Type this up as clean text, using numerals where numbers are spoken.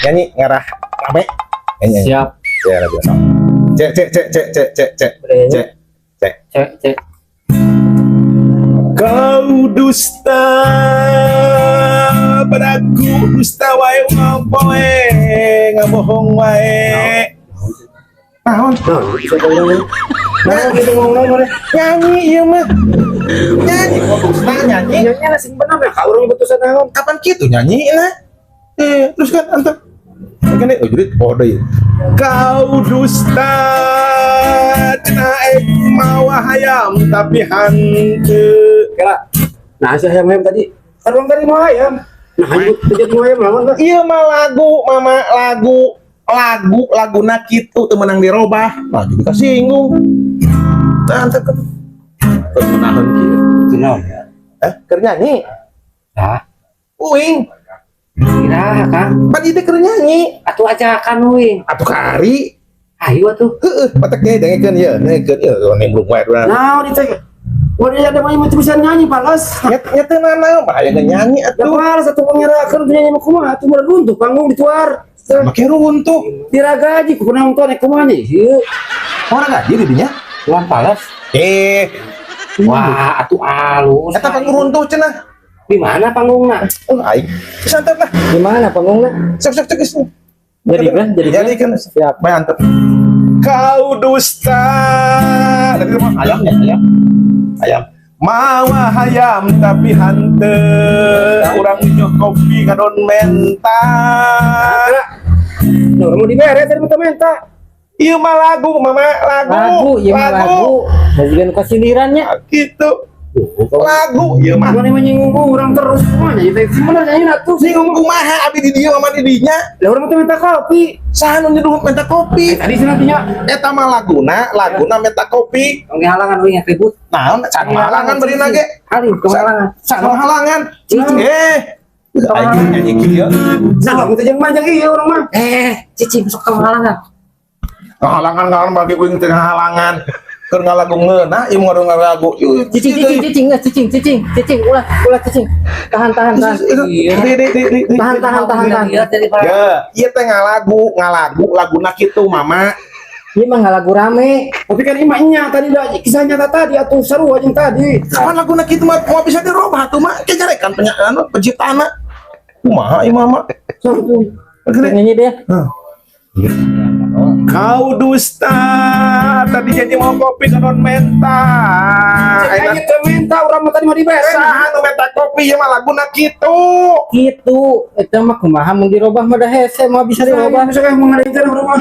nyanyi ngarah rame. Nyanyi. Siap. Ya lagu. Cek cek cek cek cek cek cek cek cek. Cek. Kau dusta padaku, dusta wae ngapoe, ngabohong wae. Naon? Nah, gitu ngomong mana? Nyanyi iya mah. Nyanyi kok dusta nyanyi. Nyanyi lah sing bener ya, ka urang betusan naon. Kapan gitu nyanyi lah? Terus kan antep. Kan oh jadi deui. Kau dusta naik mawa hayam tapi hanteu. Kira. Nah, saya ayam tadi. Karung tadi mau ayam. Nah, jadi mau ayam lawan. Iya mah lagu, mama laguna kitu teu meunang dirobah. Nah, jadi kasinggung. Nah, antep kan. Menahan kieu. Kunaon ya? Keur nyanyi. Tah, Uing, kira Kang. pan ieu keur nyanyi. Atuh ajakan we. Atuh kari. Ayo atuh. Heeh, batak ge dengekeun ieu, nembrung wae urang. Nah, ditanya. Waduh ada banyak macam bisa nyanyi palas. Nyet mana bahaya nyanyi Ya atuh. palas satu pengirakan penyanyi mah kumaha atuh meureun runtuh panggung dituar. Make runtuh. Diragaji kunaon tuh nek kumaha nih? Ieu. Orang gaji didinya. Tuan palas. Wah, atuh alus. Eta panggung runtuh cenah. Di mana panggungna? Aing. Santep lah. Di mana panggungna? Sok geus. Jadi kan siap. Mantep. Kau dusta. Tadi mah ayam ya, ayam. Mawa hayam tapi hanteu. Urang nyoh kopi ngadon menta. Nuh, mau dibere tadi minta. Ieu mah lagu, mama lagu. Lagu. Bagian kesindirannya. Gitu. Lagu ieu mah. Mana menyinggung orang terus semuanya. Itu sebenarnya ini atuh Singgung kumaha abdi di dieu mama di dinya. Lah urang teh minta kopi. Saha nu nyuruh minta kopi? Tadi cenah nya. Eta mah laguna minta kopi. Ongge halangan we ribut. Naon can halangan beurina ge? Hari halangan. Can halangan. Aing nyanyi kieu. Nah, kamu teh jeung manjang ieu urang mah. Cicing sok ka halangan. Halangan bagi kuing teh halangan. Keur ngalagu ngeunah ieu ngaru ngalagu. Cicing, ulah cicing. Tahan. Iya. Tahan. Ya, ieu teh ngalagu laguna kitu mama. Ieu mah ngalagu rame. Tapi kan imahnya tadi kisahnya tadi atuh sarua jeung tadi. Kapan laguna kitu mah moal bisa dirobah atuh mah. Kejarekan penyanyi penciptana. Kumaha ieu mama? Nyanyi deh. Kau dusta tadi janji mau kopi non menta. Ayo teh minta urang mah tadi mah dibere. Saha nu menta kopi ya mah laguna kitu. Gitu, eta mah kumaha mun dirobah mah da hese mah bisa dirobah. Bisa kayak mau ngadain urang mah.